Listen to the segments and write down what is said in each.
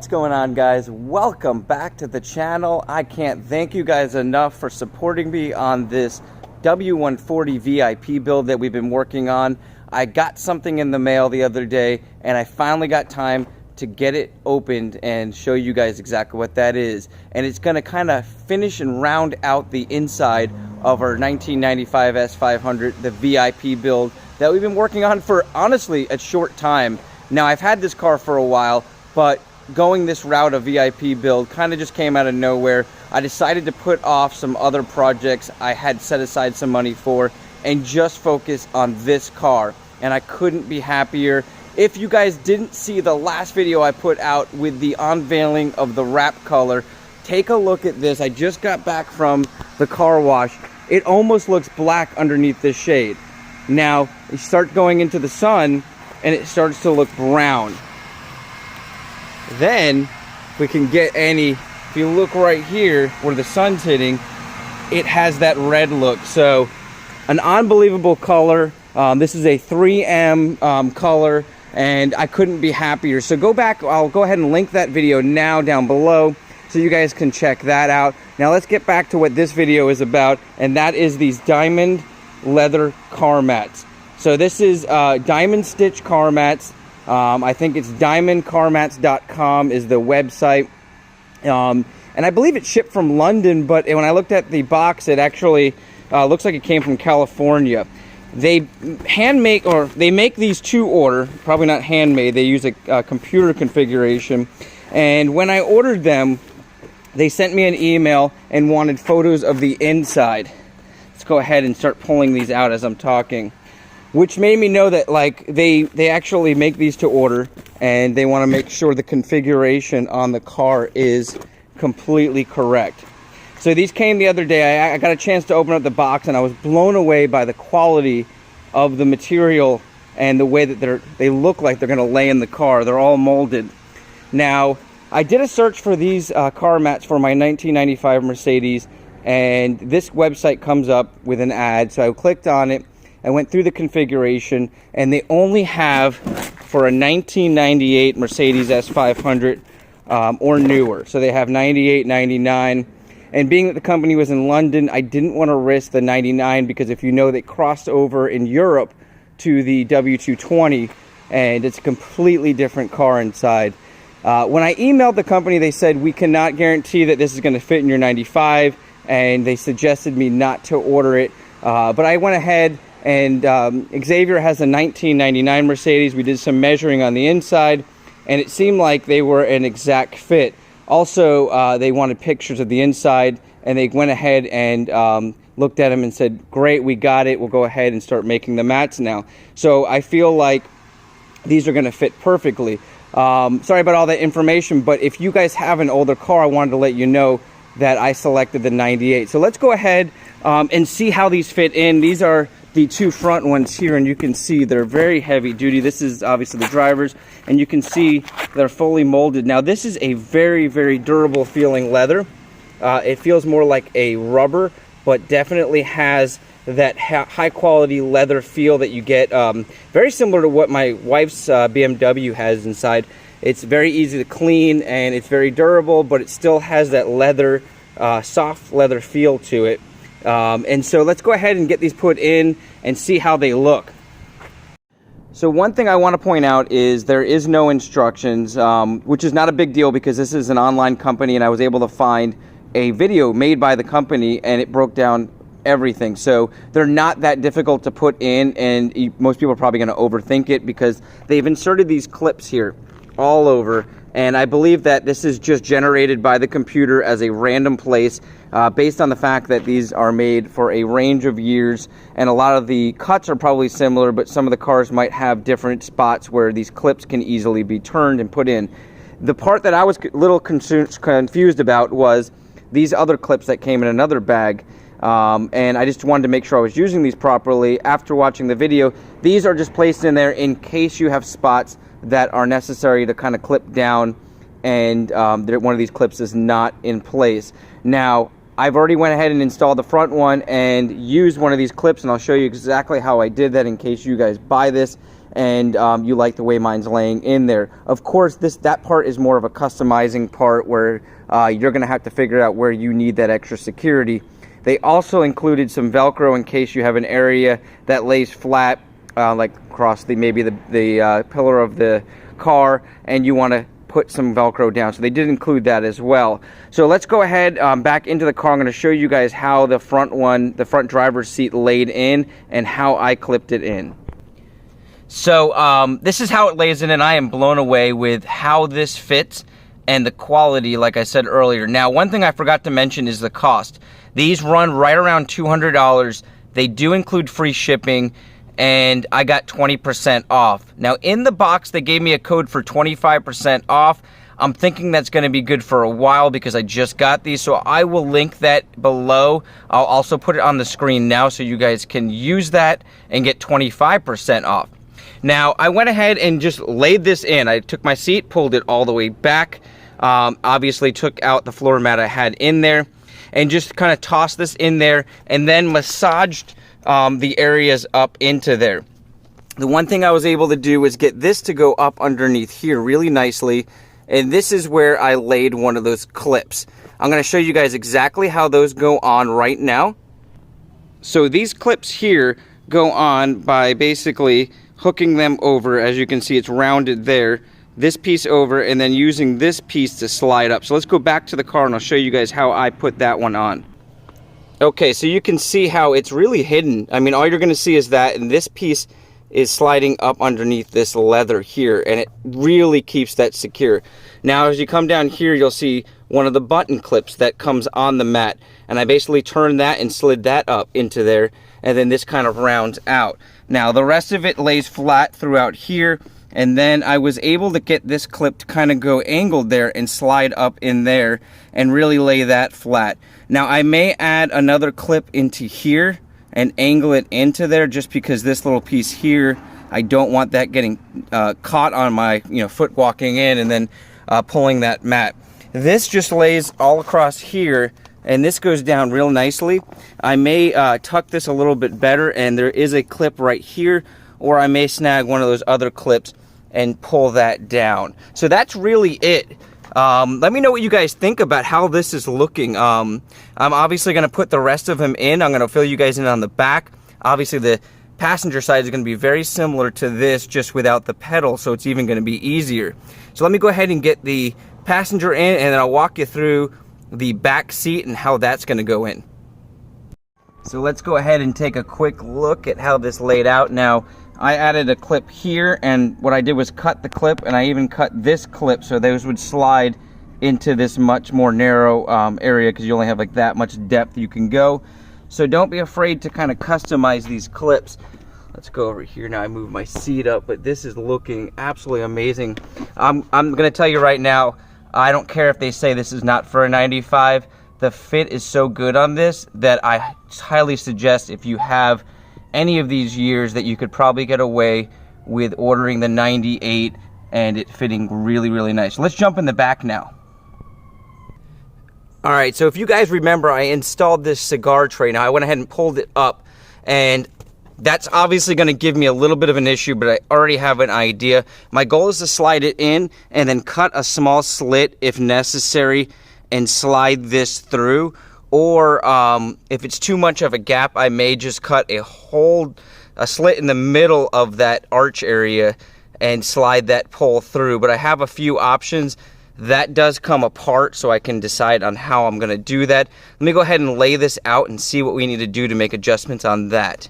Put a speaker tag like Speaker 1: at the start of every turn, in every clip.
Speaker 1: What's going on, guys? Welcome back to the channel. I can't thank you guys enough for supporting me on this W140 VIP build that we've been working on. I got something in the mail the other day and I finally got time to get it opened and show you guys exactly what that is. And it's going to kind of finish and round out the inside of our 1995 S500, the VIP build that we've been working on for honestly a short time. Now, I've had this car for a while, but going this route of VIP build kind of just came out of nowhere. I decided to put off some other projects I had set aside some money for and just focus on this car. And I couldn't be happier. If you guys didn't see the last video I put out with the unveiling of the wrap color, take a look at this. I just got back from the car wash. It almost looks black underneath this shade. Now, you start going into the sun and it starts to look brown. Then we can get if you look right here where the sun's hitting, it has that red look. So an unbelievable color. This is a 3M color and I couldn't be happier. So go back, I'll go ahead and link that video now down below so you guys can check that out. Now let's get back to what this video is about, and that is these diamond leather car mats. So this is diamond stitch car mats. I think it's diamondcarmats.com is the website. And I believe it's shipped from London, but when I looked at the box, it actually looks like it came from California. They handmade, or they make these to order, probably not handmade. They use a computer configuration. And when I ordered them, they sent me an email and wanted photos of the inside. Let's go ahead and start pulling these out as I'm talking. Which made me know that they actually make these to order and they want to make sure the configuration on the car is completely correct. So these came the other day. I got a chance to open up the box and I was blown away by the quality of the material and the way that they look like they're going to lay in the car. They're all molded. Now, I did a search for these car mats for my 1995 Mercedes, and this website comes up with an ad. So I clicked on it. I went through the configuration, and they only have for a 1998 Mercedes S500 or newer. So they have 98, 99. And being that the company was in London, I didn't want to risk the 99 because if you know, they crossed over in Europe to the W240, and it's a completely different car inside. When I emailed the company, they said, we cannot guarantee that this is going to fit in your 95, and they suggested me not to order it. But I went ahead, and Xavier has a 1999 Mercedes. We did some measuring on the inside, and it seemed like they were an exact fit. Also, they wanted pictures of the inside, and they went ahead and looked at them and said, great, we got it. We'll go ahead and start making the mats now. So I feel like these are going to fit perfectly. Sorry about all that information, but if you guys have an older car, I wanted to let you know that I selected the 98. So let's go ahead and see how these fit in. These are the two front ones here, and you can see they're very heavy duty. This is obviously the driver's, and you can see they're fully molded. Now this is a very, very durable feeling leather. It feels more like a rubber, but definitely has that high quality leather feel that you get, very similar to what my wife's BMW has inside. It's very easy to clean and it's very durable, but it still has that leather, soft leather feel to it. And so let's go ahead and get these put in and see how they look. So one thing I want to point out is there is no instructions, which is not a big deal because this is an online company and I was able to find a video made by the company and it broke down everything. So they're not that difficult to put in, and most people are probably going to overthink it because they've inserted these clips here all over, and I believe that this is just generated by the computer as a random place based on the fact that these are made for a range of years, and a lot of the cuts are probably similar, but some of the cars might have different spots where these clips can easily be turned and put in. The part that I was a little confused about was these other clips that came in another bag. And I just wanted to make sure I was using these properly. After watching the video, these are just placed in there in case you have spots that are necessary to kind of clip down and one of these clips is not in place. Now, I've already went ahead and installed the front one and used one of these clips, and I'll show you exactly how I did that in case you guys buy this and you like the way mine's laying in there. Of course, that part is more of a customizing part where you're going to have to figure out where you need that extra security. They also included some Velcro in case you have an area that lays flat, like across maybe the pillar of the car, and you want to put some Velcro down. So they did include that as well. So let's go ahead back into the car. I'm going to show you guys how the front driver's seat laid in and how I clipped it in. So this is how it lays in, and I am blown away with how this fits and the quality, like I said earlier. Now, one thing I forgot to mention is the cost. These run right around $200. They do include free shipping, and I got 20% off. Now, in the box, they gave me a code for 25% off. I'm thinking that's going to be good for a while because I just got these, so I will link that below. I'll also put it on the screen now so you guys can use that and get 25% off. Now, I went ahead and just laid this in. I took my seat, pulled it all the way back, obviously took out the floor mat I had in there, and just kind of tossed this in there and then massaged the areas up into there. The one thing I was able to do was get this to go up underneath here really nicely, and this is where I laid one of those clips. I'm going to show you guys exactly how those go on right now. So these clips here go on by basically hooking them over. As you can see, it's rounded there, this piece over, and then using this piece to slide up. So let's go back to the car and I'll show you guys how I put that one on. Okay, so you can see how it's really hidden. I mean, all you're going to see is that, and this piece is sliding up underneath this leather here, and it really keeps that secure. Now, as you come down here, you'll see one of the button clips that comes on the mat, and I basically turned that and slid that up into there, and then this kind of rounds out. Now, the rest of it lays flat throughout here, and then I was able to get this clip to kind of go angled there and slide up in there and really lay that flat. Now, I may add another clip into here and angle it into there, just because this little piece here, I don't want that getting caught on my foot walking in and then pulling that mat. This just lays all across here, and this goes down real nicely. I may tuck this a little bit better, and there is a clip right here, or I may snag one of those other clips and pull that down. So that's really it. Let me know what you guys think about how this is looking. I'm obviously going to put the rest of them in. I'm going to fill you guys in on the back. Obviously, the passenger side is going to be very similar to this, just without the pedal, so it's even going to be easier. So let me go ahead and get the passenger in, and then I'll walk you through the back seat and how that's going to go in. So let's go ahead and take a quick look at how this laid out. Now, I added a clip here, and what I did was cut the clip, and I even cut this clip so those would slide into this much more narrow area, because you only have like that much depth you can go. So don't be afraid to kind of customize these clips. Let's go over here now. I moved my seat up, but this is looking absolutely amazing. I'm going to tell you right now, I don't care if they say this is not for a 95. The fit is so good on this that I highly suggest, if you have any of these years, that you could probably get away with ordering the 98 and it fitting really, really nice. Let's jump in the back now. All right, so if you guys remember, I installed this cigar tray. Now, I went ahead and pulled it up, and that's obviously going to give me a little bit of an issue, but I already have an idea. My goal is to slide it in and then cut a small slit if necessary and slide this through. Or if it's too much of a gap, I may just cut a slit in the middle of that arch area and slide that pole through. But I have a few options. That does come apart, so I can decide on how I'm going to do that. Let me go ahead and lay this out and see what we need to do to make adjustments on that.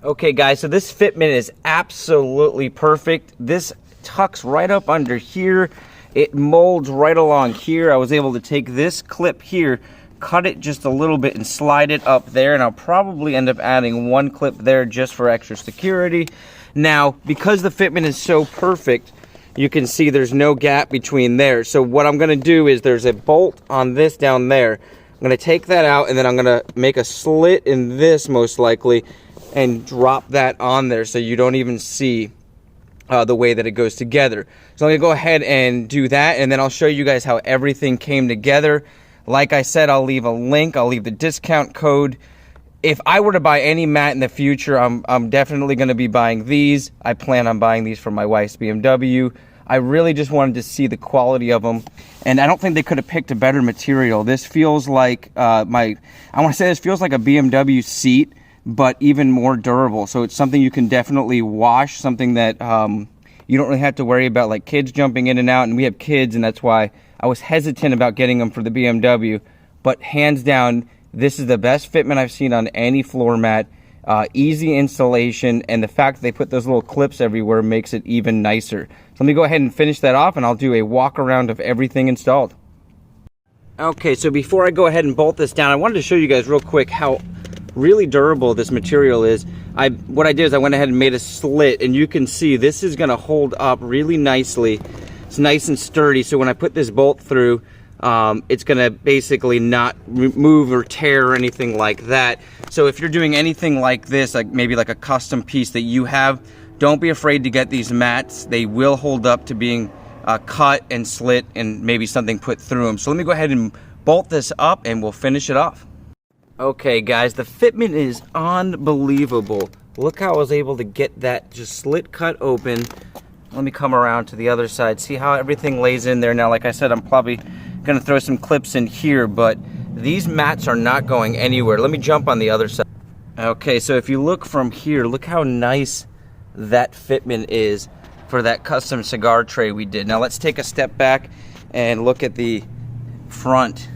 Speaker 1: Okay, guys, so this fitment is absolutely perfect. This tucks right up under here. It molds right along here. I was able to take this clip here, cut it just a little bit, and slide it up there, and I'll probably end up adding one clip there just for extra security. Now, because the fitment is so perfect, you can see there's no gap between there. So what I'm going to do is, there's a bolt on this down there. I'm going to take that out, and then I'm going to make a slit in this most likely and drop that on there so you don't even see the way that it goes together. So I'm going to go ahead and do that, and then I'll show you guys how everything came together. Like I said, I'll leave a link, I'll leave the discount code. If I were to buy any mat in the future, I'm definitely going to be buying these. I plan on buying these for my wife's BMW. I really just wanted to see the quality of them, and I don't think they could have picked a better material. This feels like I want to say this feels like a BMW seat, but even more durable. So it's something you can definitely wash, something that you don't really have to worry about like kids jumping in and out, and we have kids, and that's why I was hesitant about getting them for the BMW. But hands down, this is the best fitment I've seen on any floor mat. Easy installation, and the fact that they put those little clips everywhere makes it even nicer. So let me go ahead and finish that off, and I'll do a walk around of everything installed. Okay, so before I go ahead and bolt this down, I wanted to show you guys real quick how really durable this material is. What I did is I went ahead and made a slit, and you can see this is going to hold up really nicely. It's nice and sturdy, so when I put this bolt through, it's going to basically not move or tear or anything like that. So if you're doing anything like this, like maybe like a custom piece that you have, don't be afraid to get these mats. They will hold up to being cut and slit and maybe something put through them. So let me go ahead and bolt this up and we'll finish it off. Okay guys, the fitment is unbelievable. Look how I was able to get that just slit cut open. Let me come around to the other side, see how everything lays in there. Now, like I said, I'm probably gonna throw some clips in here, but these mats are not going anywhere. Let me jump on the other side. Okay, so if you look from here, look how nice that fitment is for that custom cigar tray we did. Now let's take a step back and look at the front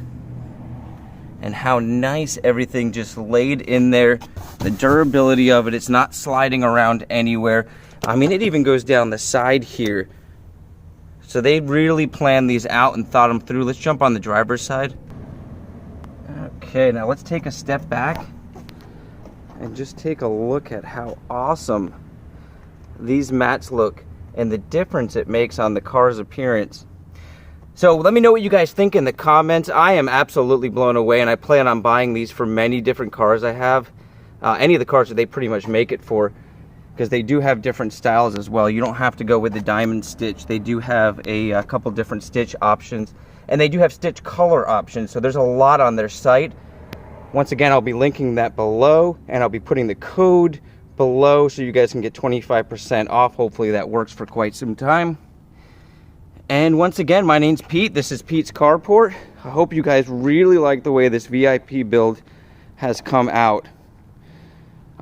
Speaker 1: and how nice everything just laid in there. The durability of it, it's not sliding around anywhere. I mean, it even goes down the side here. So they really planned these out and thought them through. Let's jump on the driver's side. Okay, now let's take a step back and just take a look at how awesome these mats look and the difference it makes on the car's appearance. So let me know what you guys think in the comments. I am absolutely blown away, and I plan on buying these for many different cars I have. Any of the cars that they pretty much make it for, because they do have different styles as well. You don't have to go with the diamond stitch. They do have a couple different stitch options, and they do have stitch color options. So there's a lot on their site. Once again, I'll be linking that below, and I'll be putting the code below so you guys can get 25% off. Hopefully that works for quite some time. And once again, my name's Pete. This is Pete's Carport. I hope you guys really like the way this VIP build has come out.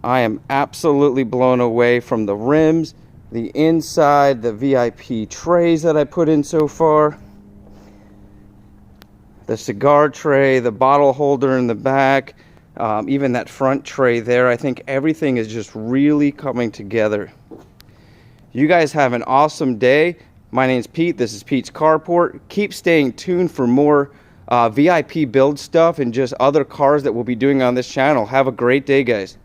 Speaker 1: I am absolutely blown away from the rims, the inside, the VIP trays that I put in so far, the cigar tray, the bottle holder in the back, even that front tray there. I think everything is just really coming together. You guys have an awesome day. My name's Pete. This is Pete's Carport. Keep staying tuned for more VIP build stuff and just other cars that we'll be doing on this channel. Have a great day, guys.